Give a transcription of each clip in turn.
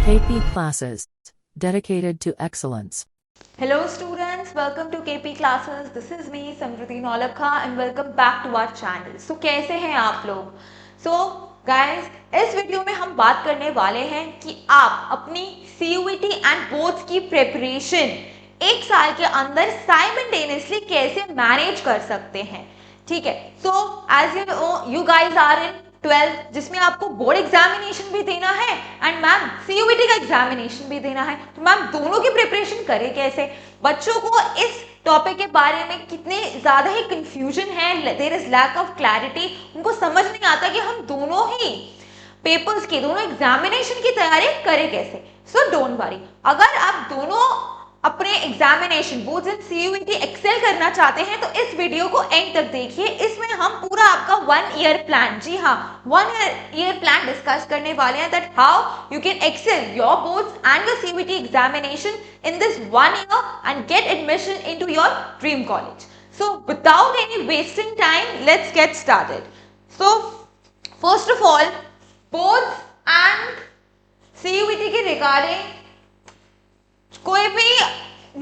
KP classes dedicated to excellence. Hello students, welcome to KP classes. This is me Samruti Nolakha and welcome back to our channel. So कैसे हैं आप लोग? So guys, इस video में हम बात करने वाले हैं कि आप अपनी CUET एंड बोर्ड्स की प्रिपरेशन एक साल के अंदर साइमल्टेनियसली कैसे मैनेज कर सकते हैं. ठीक है. So as you guys are in 12 जिसमें आपको बोर्ड एग्जामिनेशन भी देना है एंड मैम CUET का एग्जामिनेशन भी देना है, तो मैम दोनों की प्रिपरेशन करें कैसे. बच्चों को इस टॉपिक के बारे में कितने ज्यादा ही कंफ्यूजन है, there is lack of clarity. उनको समझ नहीं आता कि हम दोनों ही पेपर्स की, दोनों एग्जामिनेशन की तैयारी करें कैसे. सो डोंट वरी, अगर आप दोनों अपने examination boards and CUET excel करना चाहते हैं तो इस वीडियो को एंड तक देखिए. इसमें हम पूरा आपका 1 ईयर प्लान, जी हाँ 1 ईयर प्लान डिस्कस करने वाले हैं, that how you can excel your boards and your CUET examination in this 1 year and get admission into your dream college. So without any wasting time let's get started. So first of all boards and CUET के regarding कोई भी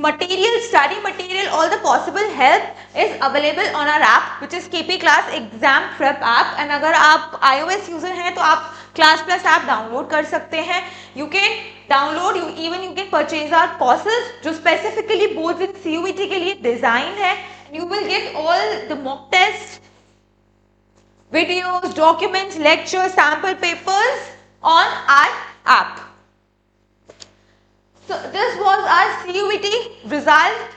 material, study material, all the possible help is available on our app which is KP class exam prep app. And अगर आप iOS user हैं तो आप class plus app download कर सकते हैं. You can download, you can purchase our courses जो specifically boards and CUET के लिए डिजाइन है. You will get all the mock test, videos, documents, lectures, sample papers on our app. So this was our CUET result.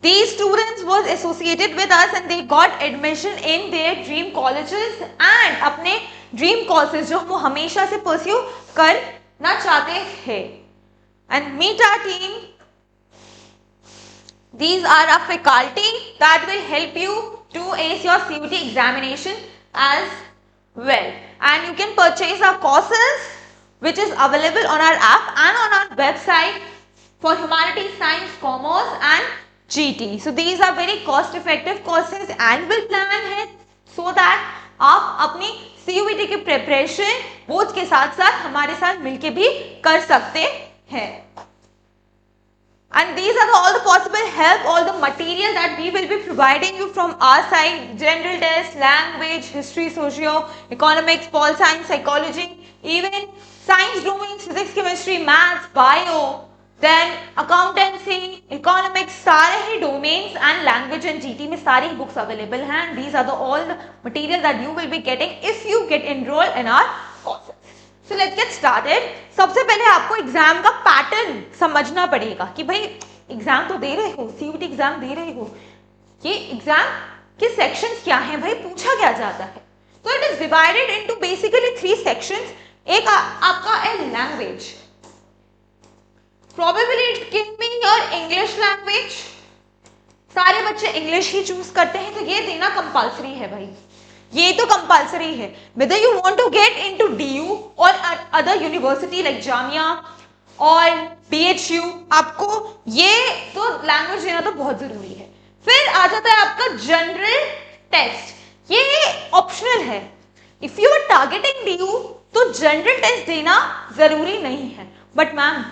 These students was associated with us and they got admission in their dream colleges and अपने dream courses जो वो हमेशा से pursue करना चाहते थे. And meet our team. These are our faculty that will help you to ace your CUET examination as well. And you can purchase our courses which is available on our app and on our website for humanities, science, commerce and GT. So these are very cost effective courses. Annual plan है so that आप अपनी CUET की preparation board के साथ साथ हमारे साथ मिलके भी कर सकते हैं. And these are all the possible help, all the material that we will be providing you from our side: general test, language, history, socio, economics, pol science, psychology, even science domains, physics, chemistry, maths, bio, then accountancy, economics, सारे ही domains and language and GT में सारी books available हैं. And these are the all the material that you will be getting if you get enrolled in our courses. So let's get started. सबसे पहले आपको exam का pattern समझना पड़ेगा कि भाई एग्जाम तो दे रहे हो, CUET एग्जाम दे रहे हो, ये एग्जाम के सेक्शंस क्या हैं भाई, पूछा क्या जाता है. तो it is divided into basically 3 sections. एक आपका है language, probably it can be your English language. सारे बच्चे इंग्लिश ही चूज करते हैं तो ये देना कंपल्सरी है भाई, ये तो कंपल्सरी है. whether you want to get into DU or other university like Jamia और BHU, आपको ये तो लैंग्वेज देना तो बहुत जरूरी है. फिर आ जाता है आपका जनरल टेस्ट, ये ऑप्शनल है. If you are targeting DU तो जनरल टेस्ट देना जरूरी नहीं है. बट मैम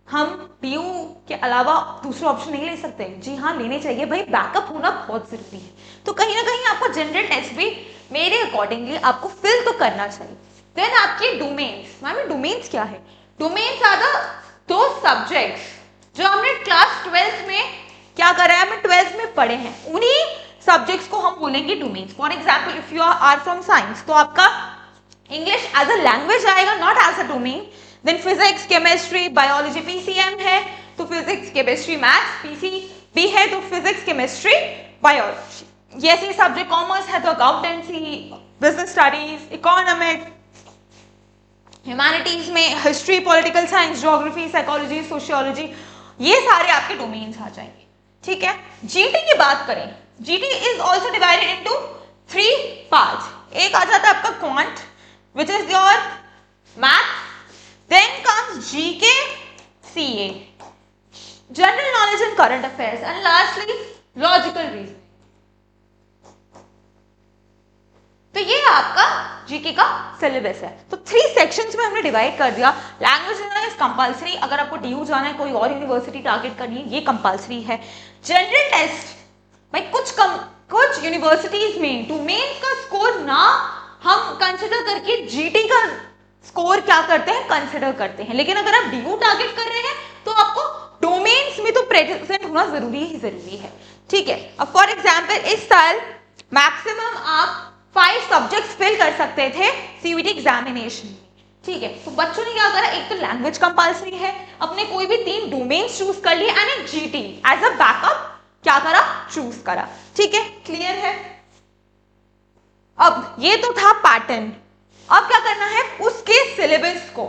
हम DU के अलावा दूसरा ऑप्शन नहीं ले सकते. जी हाँ लेने चाहिए भाई, बैकअप होना बहुत जरूरी है. तो कहीं ना कहीं आपको जनरल टेस्ट भी मेरे अकॉर्डिंगली आपको फिल तो करना चाहिए. देन आपके डोमेन्स. मैम डोमेन्स क्या है? डोमेन्स आर द दो सब्जेक्ट्स जो हमने क्लास 12th में क्या करा है, हमें 12th में पढ़े हैं, उन्हीं सब्जेक्ट्स को हम बोलेंगे domains. For example if you are from science तो आपका इंग्लिश एज अ लैंग्वेज आएगा, not as a domain. Then physics, chemistry, biology PCM है तो फिजिक्स, केमिस्ट्री, मैथ्स. PCB है तो फिजिक्स, केमिस्ट्री, बायोलॉजी. ये ऐसे सब्जेक्ट. कॉमर्स है तो accountancy, business studies, economics. Humanities में history, political science, geography, psychology, sociology, ये सारे आपके डोमेन्स आ जाएंगे. ठीक है. GT की बात करें, GT is also divided into 3 parts. एक आ जाता है आपका quant which is your math. Then comes GK, CA, general knowledge and current affairs, and lastly logical reasoning. तो ये आपका जीके का सिलेबस है। तो 3 सेक्शंस में हमने डिवाइड कर दिया। लैंग्वेज इज कंपल्सरी, अगर आपको डीयू जाना है, कोई और यूनिवर्सिटी टारगेट करनी है, ये कंपल्सरी है। जनरल टेस्ट भाई कुछ यूनिवर्सिटीज में डोमेन्स का स्कोर ना हम कंसिडर करके जीटी का स्कोर क्या करते हैं, कंसिडर करते हैं। लेकिन अगर आप डीयू टारगेट कर रहे हैं तो आपको डोमेन्स में तो प्रेजेंट होना जरूरी है। ठीक है, अब फॉर एग्जाम्पल इस साल मैक्सिमम आप 5 सब्जेक्ट्स फिल कर सकते थे सीयूईटी एग्जामिनेशन में। ठीक है, तो बच्चों ने क्या करा, एक तो लैंग्वेज कंपल्सरी है, अपने कोई भी 3 डोमेन्स चूज कर लिए एंड एक जीटी एज अ बैकअप क्या करा, चूज करा। ठीक है, क्लियर है। अब ये तो था पैटर्न, अब क्या करना है, उसके सिलेबस को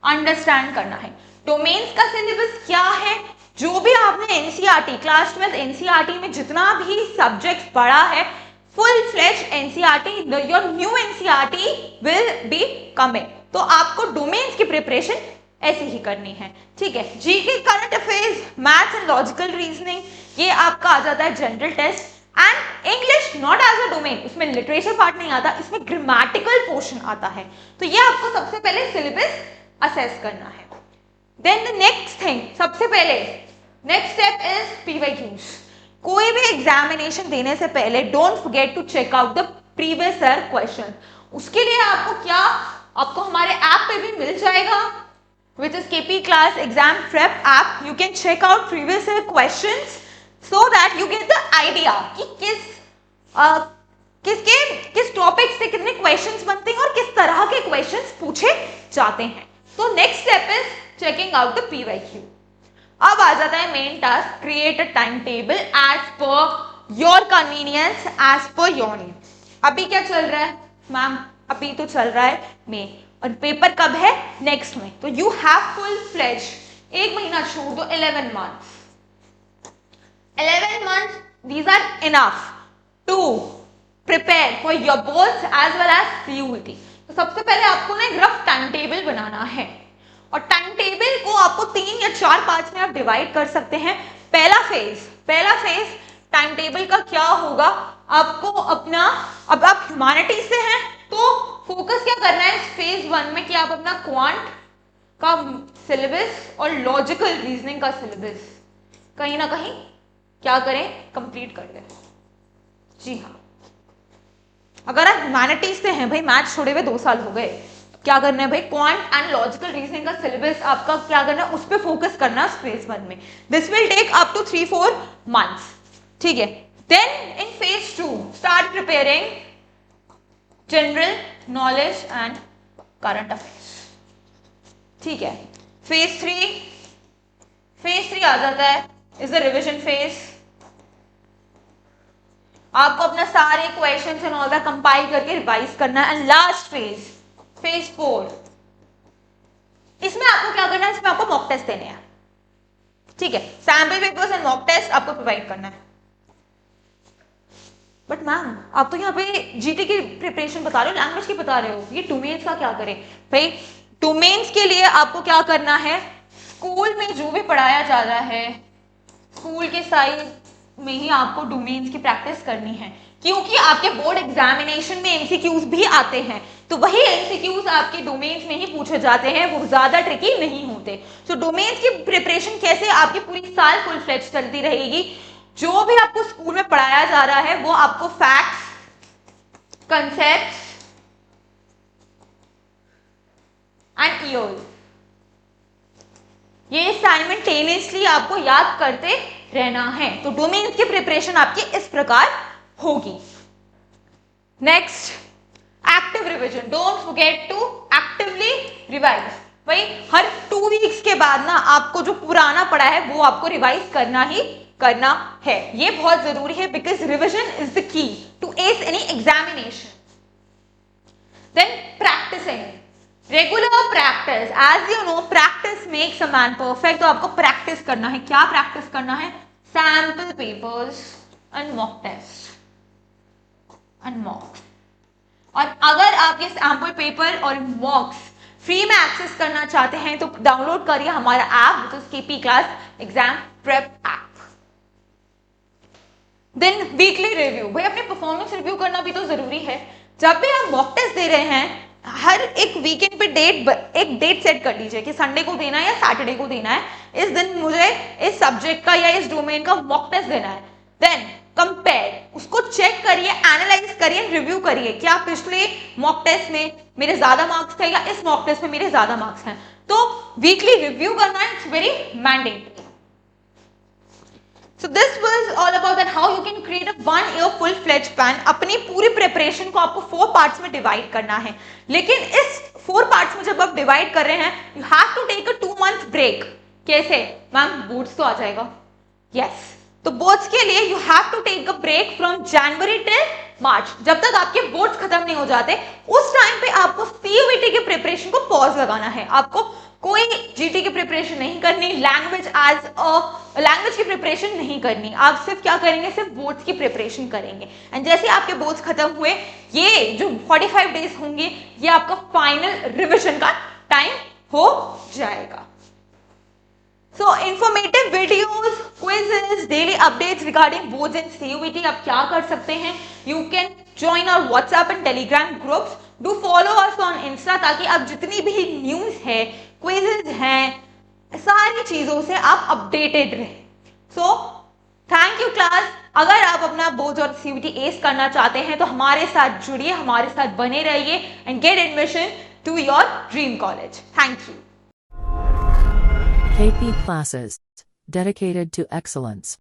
अंडरस्टैंड करना है। डोमेन्स का सिलेबस क्या है, जो भी आपने एनसीईआरटी क्लास 12 एनसीईआरटी में जितना भी सब्जेक्ट्स पढ़ा है, full fledged NCERT, your new NCERT will be coming. तो आपको डोमेन्स की प्रिपरेशन ऐसे ही करनी है। ठीक है, GK, current affairs, maths and logical reasoning, ये आपका आ जाता है general test. And English not as a domain, इसमें लिटरेचर पार्ट नहीं आता, इसमें ग्रामेटिकल पोर्शन आता है। तो ये आपको सबसे पहले सिलेबस असेस करना है। देन द नेक्स्ट थिंग, सबसे पहले नेक्स्ट स्टेप इज पीवाईक्यूज। कोई भी एग्जामिनेशन देने से पहले don't forget to check out the previous year question. उसके लिए आपको क्या, आपको हमारे ऐप पे भी मिल जाएगा, which is KP Class Exam Prep app. You can check out previous year questions so that you get the idea कि किस टॉपिक से कितने क्वेश्चंस बनते हैं और किस तरह के क्वेश्चंस पूछे जाते हैं। तो next step is checking out the PYQ। अब आ जाता है main task, create a time table as per your convenience, as per your need. अभी क्या चल रहा है मैम, अभी तो चल रहा है मई और पेपर कब है, नेक्स्ट में। तो यू हैव फुल फ्लेज, 1 महीना छोड़ दो, 11 months. 11 months, these are enough to prepare for your boards as well as CUET। तो सबसे पहले आपको ना एक रफ टाइम टेबल बनाना है और टाइम टेबल को आपको 3 या 4 पार्ट्स में आप डिवाइड कर सकते हैं। पहला फेज टाइम टेबल का क्या होगा, आपको अपना, अब आप ह्यूमैनिटीज से हैं तो फोकस क्या करना है इस फेज 1 में कि आप अपना क्वांट का सिलेबस और लॉजिकल रीजनिंग का सिलेबस कहीं ना कहीं क्या करें, कंप्लीट कर दें। जी हाँ, अगर आप ह्यूमैनिटीज से हैं, भाई मैथ्स छोड़े हुए 2 साल हो गए, क्या करना है भाई, क्वांट एंड लॉजिकल रीजनिंग का सिलेबस आपका क्या करना है, उस पर फोकस करना है फेज 1 में। This will take up to 3-4 months. ठीक है, then in phase 2 start preparing general knowledge and current affairs. ठीक है, फेज 3 आ जाता है इज द रिविजन फेज। आपको अपना सारे questions and all that compile करके रिवाइज करना है। एंड लास्ट फेज 4, इसमें आपको क्या करना है, इसमें आपको मॉक टेस्ट देने हैं। ठीक है, sample papers and mock test आपको प्रोवाइड करना है। बट मैम आप तो यहाँ पे जीटी की प्रिपरेशन बता रहे हो, लैंग्वेज की बता रहे हो, ये डोमेन्स का क्या करें भाई। डोमेन्स के लिए आपको क्या करना है, स्कूल में जो भी पढ़ाया जा रहा है, स्कूल के साइड में ही आपको डोमेन्स की प्रैक्टिस करनी है, क्योंकि आपके बोर्ड एग्जामिनेशन में एमसीक्यूज भी आते हैं। तो वही एमसीक्यूज आपके डोमेन्स में ही पूछे जाते हैं, वो ज्यादा ट्रिकी नहीं होते। तो डोमेन्स की प्रिपरेशन कैसे आपकी पूरी साल फुल फ्लेज चलती रहेगी। जो भी आपको स्कूल में पढ़ाया जा रहा है वो आपको फैक्ट्स, कंसेप्ट्स एंड ईयर्स, ये साइमल्टेनियसली आपको याद करते रहना है। तो डोमेन्स की प्रिपरेशन आपकी इस प्रकार होगी। Next, active revision. Don't forget to actively revise. भाई हर 2 वीक्स के बाद ना आपको जो पुराना पढ़ा है वो आपको रिवाइज करना ही करना है। ये बहुत जरूरी है, because revision is the key to ace any examination. Then practising, regular practice, as you know practice makes a man perfect. तो आपको प्रैक्टिस करना है। क्या प्रैक्टिस करना है, sample papers and mock test and mock. और अगर आप ये सैंपल पेपर और मॉक्स फ्री में एक्सेस करना चाहते हैं तो डाउनलोड करिए हमारा app, which is KP class exam prep app. Then weekly review, भाई अपनी परफॉर्मेंस रिव्यू करना भी तो जरूरी है। जब भी आप मॉक टेस्ट दे रहे हैं, हर एक वीकेंड पे एक डेट सेट कर लीजिए कि संडे को देना है या सैटरडे को देना है, इस दिन मुझे इस सब्जेक्ट का या इस डोमेन का मॉक टेस्ट देना है। देन कंपेयर, उसको चेक करिए, एनालाइज करिए, रिव्यू करिए, क्या पिछले मॉक टेस्ट में मेरे ज्यादा मार्क्स थे या इस मॉक टेस्ट में मेरे ज्यादा मार्क्स हैं। तो वीकली रिव्यू करना it's very mandatory. So this was all about that how you can create a 1 year full fledged plan। अपनी पूरी प्रिपरेशन को आपको 4 पार्ट्स में डिवाइड करना है, लेकिन इस 4 पार्ट्स में जब आप डिवाइड कर रहे हैं, you have to take a 2 month break. कैसे मैम, बोर्ड्स तो आ जाएगा, यस, तो बोर्ड्स के लिए you have to take a break from January till March. जब तक आपके बोर्ड्स खत्म नहीं हो जाते, उस टाइम पे आपको सीयूईटी के प्रिपरेशन को पॉज लगाना है। आपको कोई जीटी की प्रिपरेशन नहीं करनी, लैंग्वेज की प्रिपरेशन नहीं करनी, आप सिर्फ क्या करेंगे, सिर्फ बोर्ड्स की प्रिपरेशन करेंगे। एंड जैसे आपके बोर्ड्स खत्म हुए, ये जो 45 डेज होंगे, ये आपका फाइनल रिविजन का टाइम हो जाएगा। So informative videos, quizzes, daily updates regarding boards and CUET आप क्या कर सकते हैं? You can join our WhatsApp and Telegram groups. Do follow us on Insta ताकि आप जितनी भी न्यूज है, क्विजेज हैं, सारी चीजों से आप अपडेटेड रहें। So thank you class. अगर आप अपना बोर्ड और CUET एस करना चाहते हैं तो हमारे साथ जुड़िए, हमारे साथ बने रहिए and get admission to your dream college. Thank you. KP Classes, dedicated to excellence.